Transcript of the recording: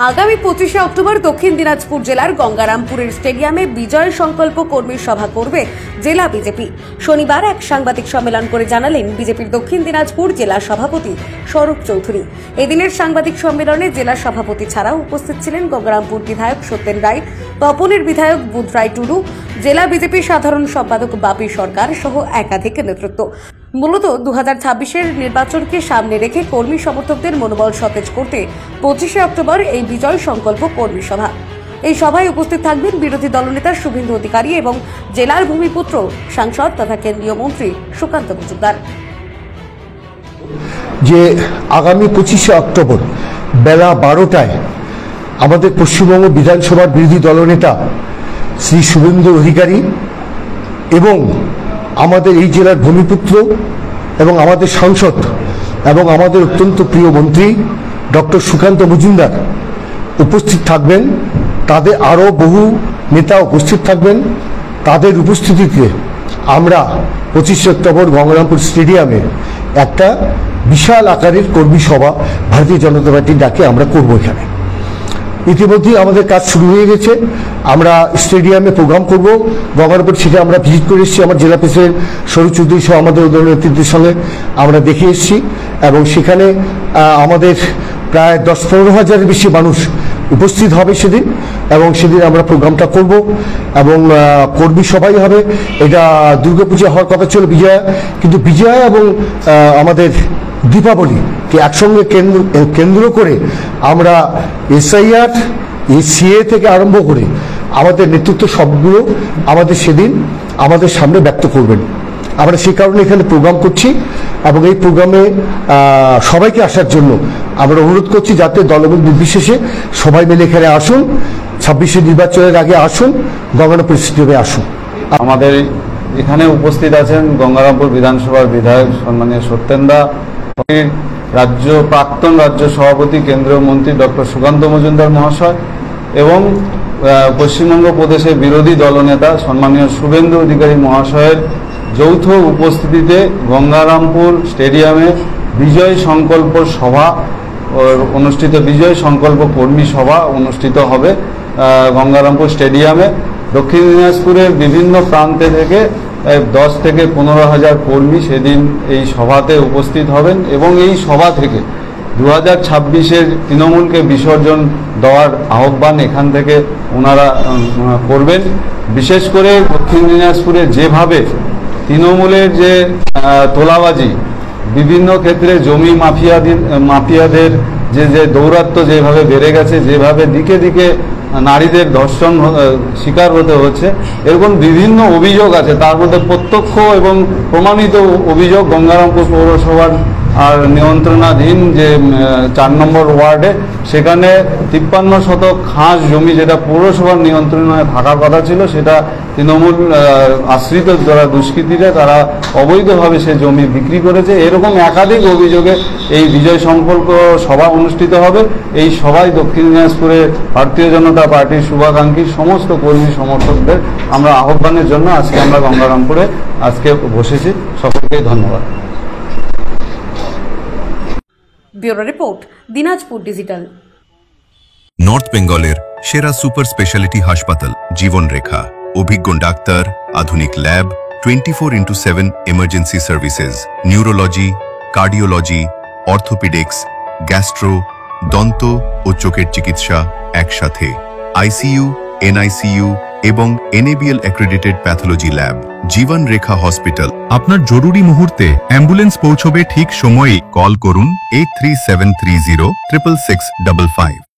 আগামী 25শে অক্টোবর দক্ষিণ দিনাজপুর জেলার গঙ্গারামপুরের স্টেডিয়ামে বিজয় সংকল্প কর্মী সভা করবে জেলা বিজেপি। শনিবার এক সাংবাদিক সম্মেলন করে জানালেন বিজেপির দক্ষিণ দিনাজপুর জেলা সভাপতি স্বরূপ চৌধুরী। এদিনের সাংবাদিক সম্মেলনে জেলা সভাপতি ছাড়াও উপস্থিত ছিলেন গঙ্গারামপুর বিধায়ক সত্যেন রায়, তপনের বিধায়ক বুধ রায় টুডু, জেলা বিজেপি সাধারণ সম্পাদক বাপি সরকার সহ একাধিক নেতৃত্ব। মূলত 2026-এর নির্বাচনকে সামনে রেখে কর্মী সমর্থকদের মনোবল সতেজ করতে 25শে অক্টোবর এই বিজয় সংকল্প কর্মী সভা। এই সভায় উপস্থিত থাকবেন বিরোধী দলনেতা শুভেন্দু অধিকারী এবং জেলার ভূমিপুত্র সাংসদ তথা কেন্দ্রীয় মন্ত্রী সুকান্ত মজুমদার। যে আগামী 25শে অক্টোবর বেলা 12টায় আমাদের পশ্চিমবঙ্গ বিধানসভার বিরোধী দলনেতা শ্রী শুভেন্দু অধিকারী এবং আমাদের এই জেলার ভূমিপুত্র এবং আমাদের সাংসদ এবং আমাদের অত্যন্ত প্রিয় মন্ত্রী ডক্টর সুকান্ত মজুমদার উপস্থিত থাকবেন। তাদের আরও বহু নেতা উপস্থিত থাকবেন। তাদের উপস্থিতিতে আমরা 25শে অক্টোবর গঙ্গারামপুর স্টেডিয়ামে একটা বিশাল আকারের কর্মী সভা ভারতীয় জনতা পার্টির ডাকে আমরা করব। এখানে ইতিমধ্যেই আমাদের কাজ শুরু হয়ে গেছে। আমরা স্টেডিয়ামে প্রোগ্রাম করব গঙ্গারামপুর, সেটা আমরা ভিজিট করে এসেছি। আমার জেলা প্রেসিডেন্ট স্বরূপ চৌধুরী সহ আমাদের নেতৃত্বের সঙ্গে আমরা দেখে এসেছি এবং সেখানে আমাদের প্রায় 10-15 হাজারের বেশি মানুষ উপস্থিত হবে সেদিন এবং সেদিন আমরা প্রোগ্রামটা করব এবং কর্মী সভাই হবে। এটা দুর্গাপূজা হওয়ার কথা ছিল বিজয়া, কিন্তু বিজয়া এবং আমাদের দীপাবলিকে একসঙ্গে কেন্দ্র করে আমরা SIR CA থেকে আরম্ভ করে আমাদের নেতৃত্ব সবগুলো আমাদের সেদিন আমাদের সামনে ব্যক্ত করবেন। আমরা সেই কারণে এখানে প্রোগ্রাম করছি এবং এই প্রোগ্রামে সবাইকে আসার জন্য আমরা অনুরোধ করছি, যাতে দলবল নির্বিশেষে সবাই মিলে এখানে আসুন। 26শে নির্বাচনের আগে আসুন, গঙ্গারামপুর স্টেডিয়ামে আসুন। আমাদের এখানে উপস্থিত আছেন গঙ্গারামপুর বিধানসভার বিধায়ক সম্মানীয় সত্যেন দা, প্রাক্তন রাজ্য সভাপতি কেন্দ্রীয় মন্ত্রী ডক্টর সুকান্ত মজুমদার মহাশয় এবং পশ্চিমবঙ্গ প্রদেশের বিরোধী দলনেতা সম্মানীয় শুভেন্দু অধিকারী মহাশয়ের যৌথ উপস্থিতিতে গঙ্গারামপুর স্টেডিয়ামে বিজয় সংকল্প সভা অনুষ্ঠিত, বিজয় সংকল্প কর্মী সভা অনুষ্ঠিত হবে গঙ্গারামপুর স্টেডিয়ামে। দক্ষিণ দিনাজপুরের বিভিন্ন প্রান্তে থেকে 10 থেকে 15 হাজার কর্মী সেদিন এই সভাতে উপস্থিত হবেন এবং এই সভা থেকে 2026-এর তৃণমূলকে বিসর্জন দেওয়ার আহ্বান এখান থেকে ওনারা করবেন। বিশেষ করে দক্ষিণ দিনাজপুরে যেভাবে তৃণমূলের যে তোলাবাজি, বিভিন্ন ক্ষেত্রে জমি মাফিয়াদের যে দৌরাত্ম্য যেভাবে বেড়ে গেছে, যেভাবে দিকে দিকে নারীদের ধর্ষণ শিকার হতে হচ্ছে, এরকম বিভিন্ন অভিযোগ আছে। তার মধ্যে প্রত্যক্ষ এবং প্রমাণিত অভিযোগ গঙ্গারামপুর পৌরসভার আর নিয়ন্ত্রণাধীন যে 4 নম্বর ওয়ার্ডে, সেখানে 53 শতক খাস জমি যেটা পৌরসভার নিয়ন্ত্রণে থাকার কথা ছিল, সেটা তৃণমূল আশ্রিত যারা দুষ্কৃতীরা তারা অবৈধভাবে সে জমি বিক্রি করেছে। এরকম একাধিক অভিযোগে এই বিজয় সংকল্প সভা অনুষ্ঠিত হবে। এই সভায় দক্ষিণ দিনাজপুরে ভারতীয় জনতা পার্টির শুভাকাঙ্ক্ষী সমস্ত কর্মী সমর্থকদের আমরা আহ্বানের জন্য আজকে আমরা গঙ্গারামপুরে আজকে বসেছি। সকলকে ধন্যবাদ। Bureau report, Dinajpur digital. North বেঙ্গলের সেরা সুপার স্পেশালিটি হাসপাতাল জীবন রেখা, অভিজ্ঞ ডাক্তার, আধুনিক lab, 24/7 emergency services, neurology, cardiology, orthopaedics, gastro, দন্ত ও চোখের চিকিৎসা একসাথে, ICU, NICU এবং NABL অ্যাক্রেডিটেড প্যাথোলজি ল্যাব। জীবন রেখা হসপিটাল। আপনার জরুরি মুহূর্তে অ্যাম্বুলেন্স পৌঁছবে ঠিক সময়ে। কল করুন 83730 66655।